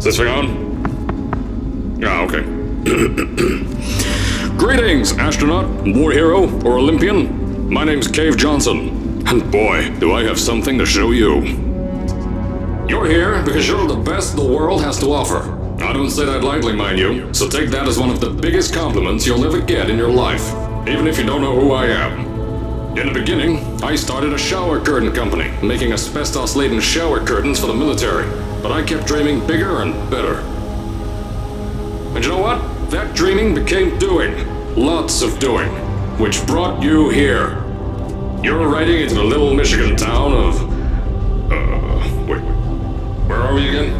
Is this thing on? Ah, okay. Greetings, astronaut, war hero, or Olympian. My name's Cave Johnson, and boy, do I have something to show you. You're here because you're the best the world has to offer. I don't say that lightly, mind you, so take that as one of the biggest compliments you'll ever get in your life, even if you don't know who I am. In the beginning, I started a shower curtain company, making asbestos-laden shower curtains for the military, but I kept dreaming bigger and better. And you know what? That dreaming became doing. Lots of doing. Which brought you here. You're riding into the little Michigan town of... wait. Where are we again?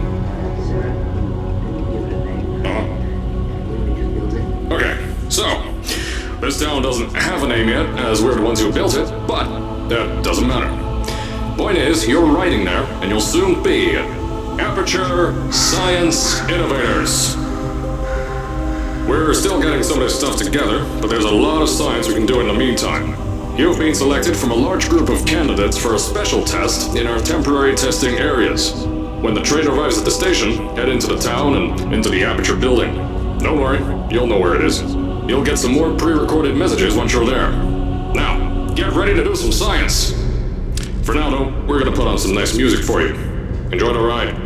Okay, so... this town doesn't have a name yet, as we're the ones who built it, but that doesn't matter. Point is, you're riding there, and you'll soon be at Aperture Science Innovators. We're still getting some of this stuff together, but there's a lot of science we can do in the meantime. You've been selected from a large group of candidates for a special test in our temporary testing areas. When the train arrives at the station, head into the town and into the Aperture building. Don't worry, you'll know where it is. You'll get some more pre-recorded messages once you're there. Now, get ready to do some science. For now, though, we're gonna put on some nice music for you. Enjoy the ride.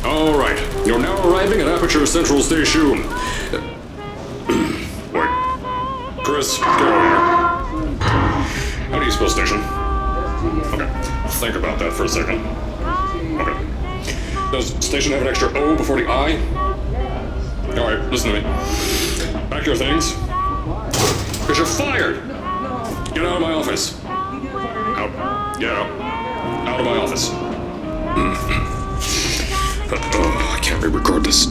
Alright, you're now arriving at Aperture Central Station. Wait. Chris, get over here. How do you spell station? Okay, think about that for a second. Okay. Does station have an extra O before the I? Alright, listen to me. Pack your things. Because you're fired! Get out of my office. Out. Get out. Out of my office. I can't re-record this.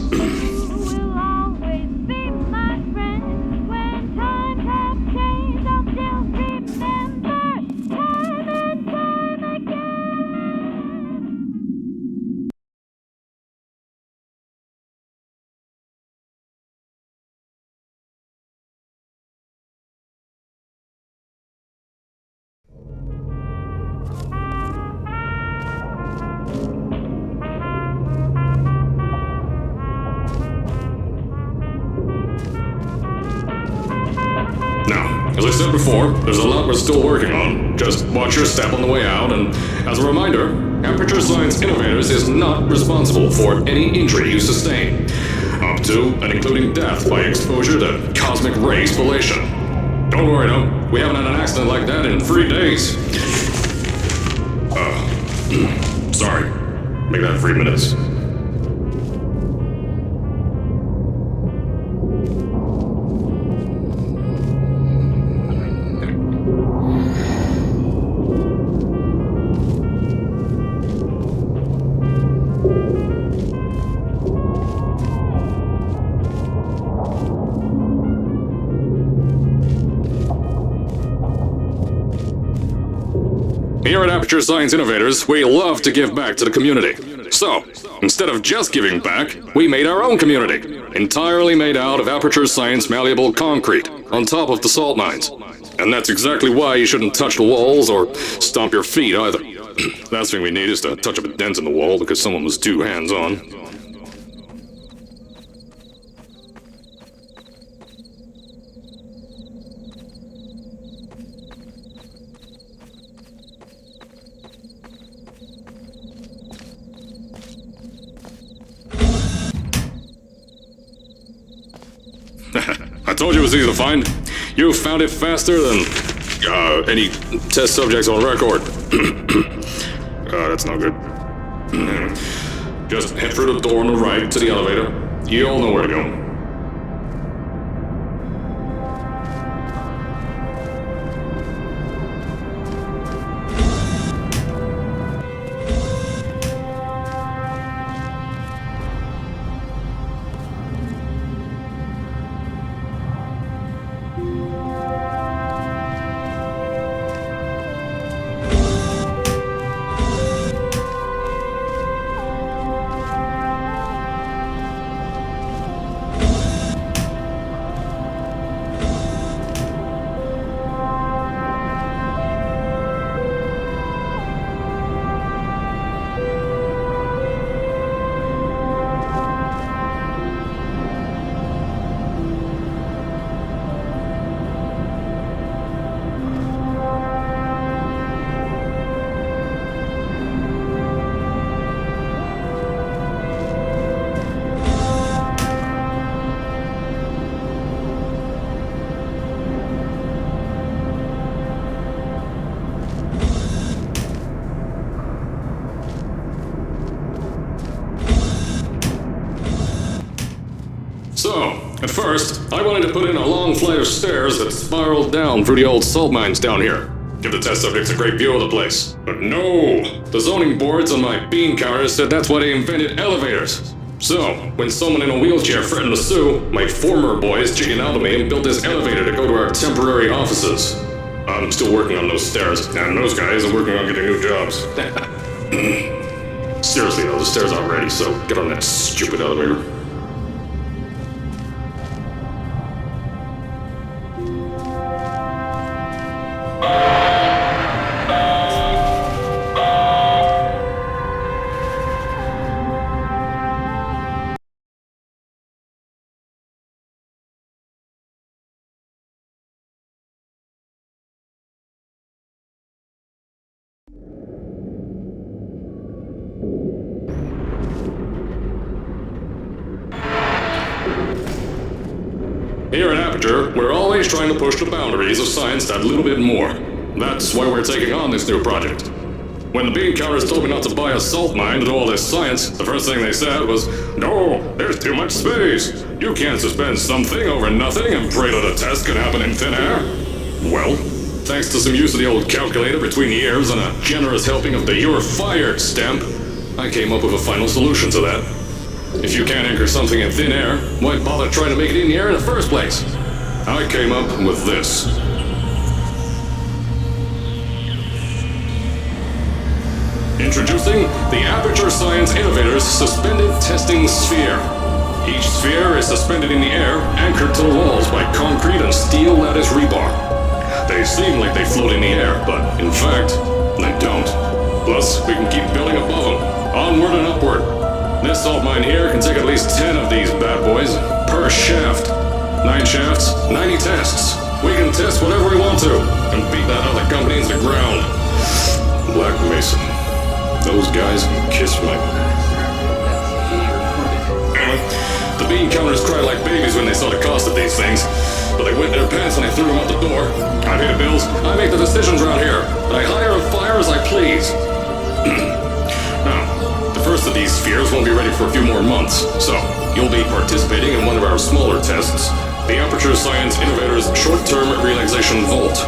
Now, as I said before, there's a lot we're still working on. Just watch your step on the way out, and as a reminder, Aperture Science Innovators is not responsible for any injury you sustain, up to and including death by exposure to cosmic ray spallation. Don't worry though, we haven't had an accident like that in 3 days. Sorry. Make that 3 minutes. Here at Aperture Science Innovators, we love to give back to the community. So, instead of just giving back, we made our own community, entirely made out of Aperture Science malleable concrete, on top of the salt mines. And that's exactly why you shouldn't touch the walls or stomp your feet either. Last thing we need is to touch up a dent in the wall because someone was too hands-on. I told you it was easy to find. You found it faster than any test subjects on record. That's not good. Just head through the door on the right to the elevator. You all know where to go. First, I wanted to put in a long flight of stairs that spiraled down through the old salt mines down here. Give the test subjects a great view of the place. But no! The zoning boards on my bean counters said that's why they invented elevators. So, when someone in a wheelchair threatened to sue, my former boys chickened out of me and built this elevator to go to our temporary offices. I'm still working on those stairs, and those guys are working on getting new jobs. Seriously though, the stairs aren't ready, so get on that stupid elevator. Here at Aperture, we're always trying to push the boundaries of science that little bit more. That's why we're taking on this new project. When the bean counters told me not to buy a salt mine to do all this science, the first thing they said was, "No, there's too much space. You can't suspend something over nothing and pray that a test can happen in thin air." Well, thanks to some use of the old calculator between the ears and a generous helping of the "You're Fired" stamp, I came up with a final solution to that. If you can't anchor something in thin air, why bother trying to make it in the air in the first place? I came up with this. Introducing the Aperture Science Innovators Suspended Testing Sphere. Each sphere is suspended in the air, anchored to the walls by concrete and steel lattice rebar. They seem like they float in the air, but in fact, they don't. Plus, we can keep building above them, onward and upward. This salt mine here can take at least 10 of these bad boys per shaft. 9 shafts, 90 tests. We can test whatever we want to and beat that other company into the ground. Black Mason. Those guys can kiss my... The bean counters cried like babies when they saw the cost of these things, but they wet their pants when I threw them out the door. I pay the bills, I make the decisions around here, but I hire and fire as I please. Now, the first of these spheres won't be ready for a few more months, so you'll be participating in one of our smaller tests, the Aperture Science Innovators Short-Term Relaxation Vault.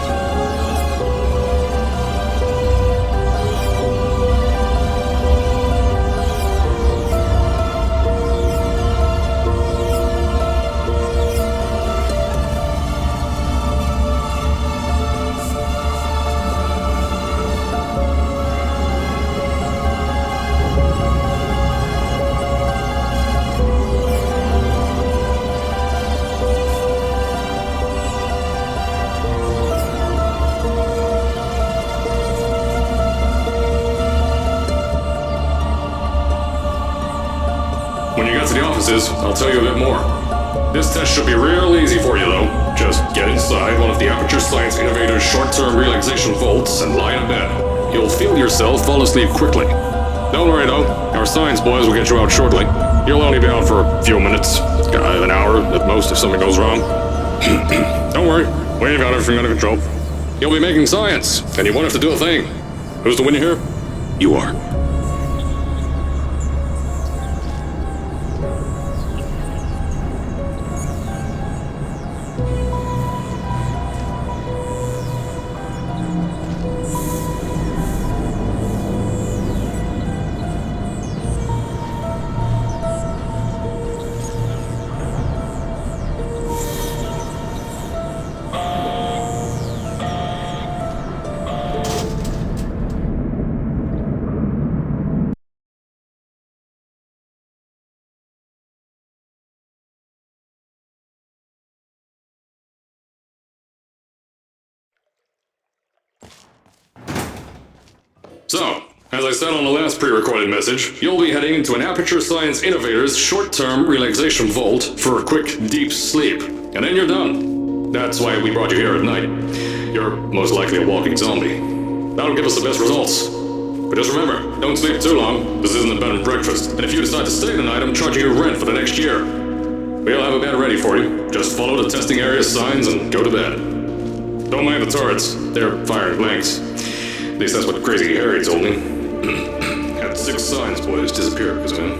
When you get to the offices, I'll tell you a bit more. This test should be real easy for you though. Just get inside one of the Aperture Science Innovators Short-Term Relaxation Vaults and lie in bed. You'll feel yourself fall asleep quickly. Don't worry though, our science boys will get you out shortly. You'll only be out for a few minutes, an hour at most if something goes wrong. Don't worry, we've got everything under control. You'll be making science, and you won't have to do a thing. Who's the winner here? You are. So, as I said on the last pre-recorded message, you'll be heading into an Aperture Science Innovators Short-Term Relaxation Vault for a quick, deep sleep. And then you're done. That's why we brought you here at night. You're most likely a walking zombie. That'll give us the best results. But just remember, don't sleep too long. This isn't a bed and breakfast. And if you decide to stay tonight, I'm charging you rent for the next year. We'll have a bed ready for you. Just follow the testing area signs and go to bed. Don't mind the turrets. They're firing blanks. At least that's what Crazy Harry told me. Had 6 science boys disappear because of him.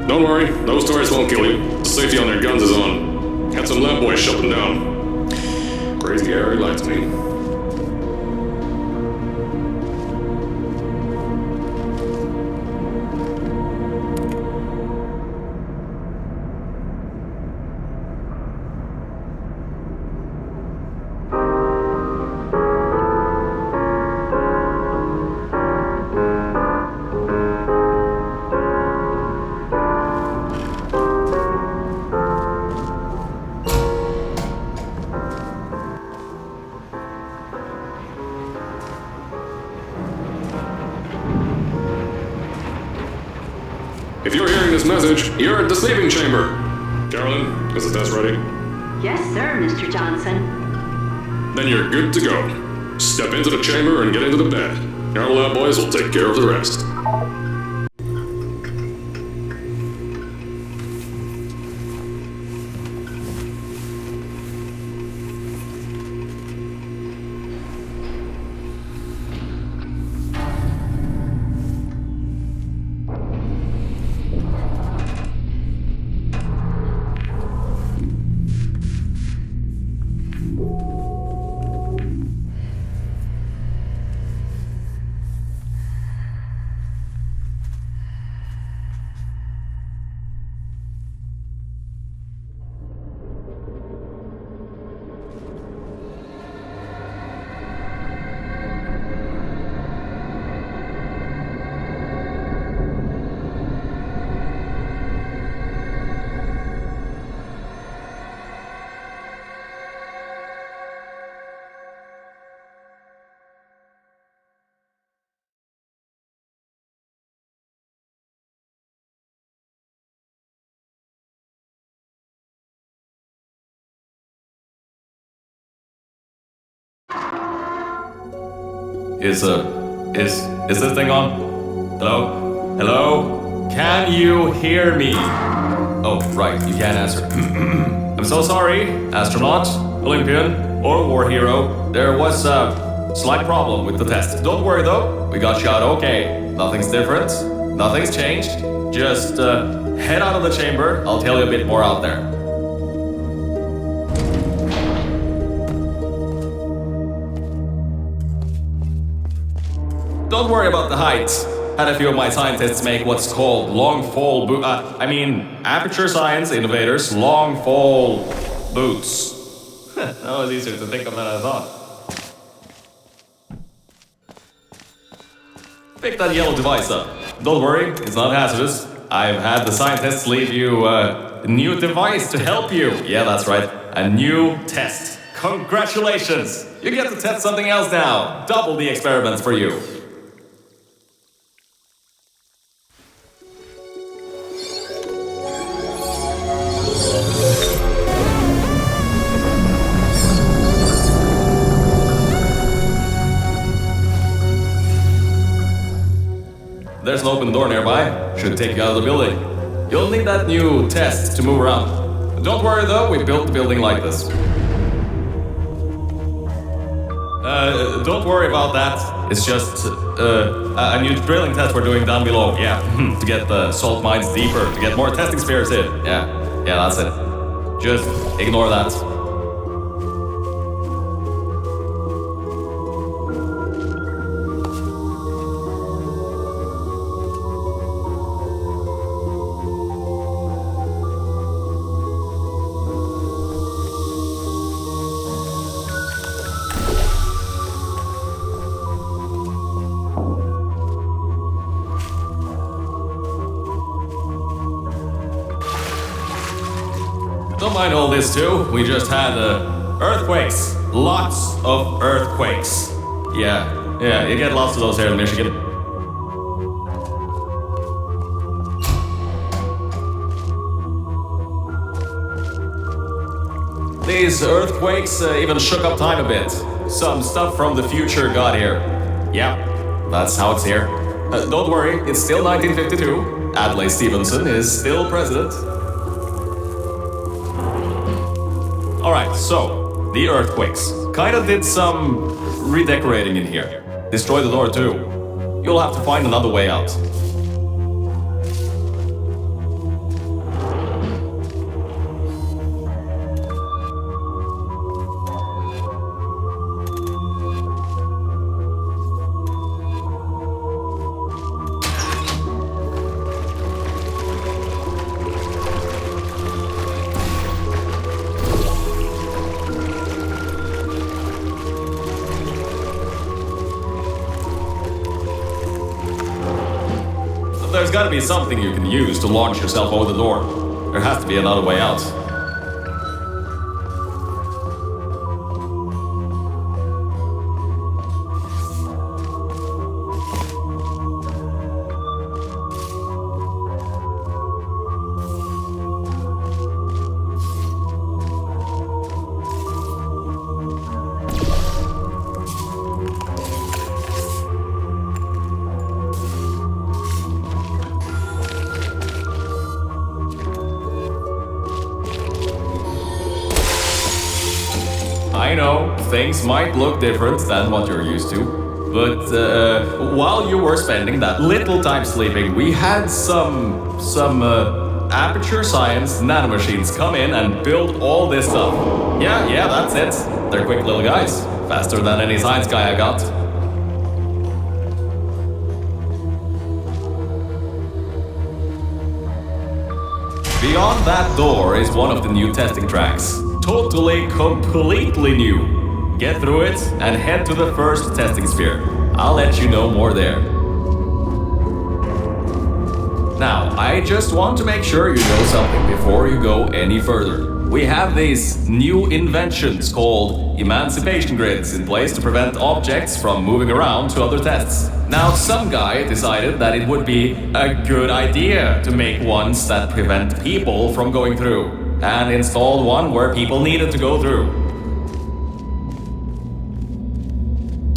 Don't worry, those turrets won't kill you. The safety on their guns is on. Had some lab boys shut them down. Crazy area lights me. If you're hearing this message, you're at the sleeping chamber. Carolyn, is the test ready? Yes, sir, Mr. Johnson. Then you're good to go. Step into the chamber and get into the bed. Our lab boys will take care of the rest. Is this thing on? Hello? Hello? Can you hear me? Oh, right, you can't answer. I'm so sorry, astronaut, Olympian, or war hero. There was a slight problem with the test. Don't worry though, we got you out okay. Nothing's different, nothing's changed. Just head out of the chamber, I'll tell you a bit more out there. Don't worry about the heights. Had a few of my scientists make what's called long-fall Aperture Science Innovators long-fall boots. That was easier to think of than I thought. Pick that yellow device up. Don't worry, it's not hazardous. I've had the scientists leave you a new device to help you. Yeah, that's right. A new test. Congratulations! You get to test something else now. Double the experiments for you. There's an open door nearby. Should take you out of the building. You'll need that new test to move around. Don't worry though, we built the building like this. Don't worry about that. It's just a new drilling test we're doing down below. Yeah, to get the salt mines deeper, to get more testing spheres in. Yeah, that's it. Just ignore that. Don't mind all this too, we just had earthquakes. Lots of earthquakes. Yeah, you get lots of those here in Michigan. These earthquakes even shook up time a bit. Some stuff from the future got here. Yeah, that's how it's here. Don't worry, it's still 1952. Adlai Stevenson is still president. Alright, so, the earthquakes. Kinda did some redecorating in here. Destroyed the door too. You'll have to find another way out. There's gotta be something you can use to launch yourself over the door. There has to be another way out. I know, things might look different than what you're used to, but while you were spending that little time sleeping, we had some Aperture Science nanomachines come in and build all this stuff. Yeah, that's it. They're quick little guys, faster than any science guy I got. Beyond that door is one of the new testing tracks. Totally, completely new. Get through it and head to the first testing sphere. I'll let you know more there. Now, I just want to make sure you know something before you go any further. We have these new inventions called emancipation grids in place to prevent objects from moving around to other tests. Now, some guy decided that it would be a good idea to make ones that prevent people from going through, and installed one where people needed to go through.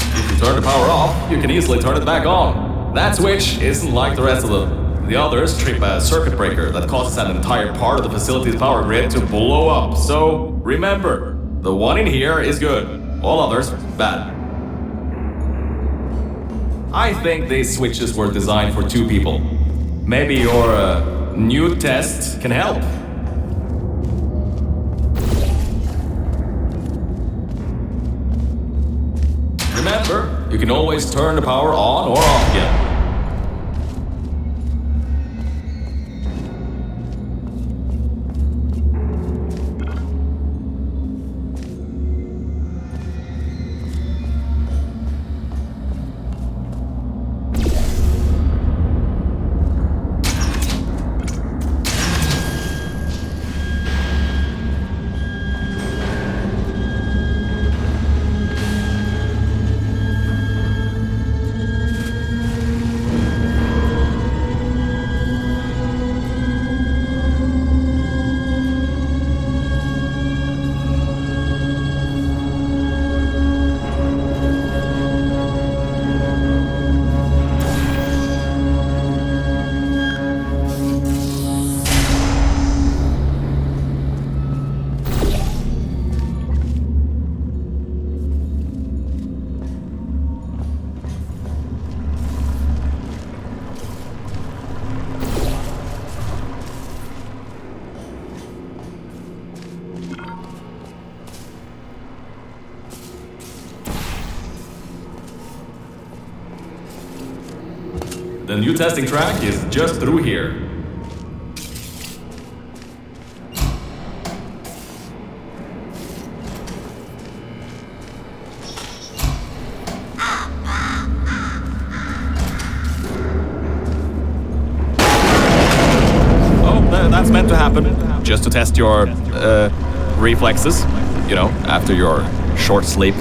If you turn the power off, you can easily turn it back on. That switch isn't like the rest of them. The others trip a circuit breaker that causes an entire part of the facility's power grid to blow up. So remember, the one in here is good, all others bad. I think these switches were designed for two people. Maybe your new test can help. Remember, you can always turn the power on or off again. The new testing track is just through here. Oh, that's meant to happen. Just to test your reflexes, you know, after your short sleep.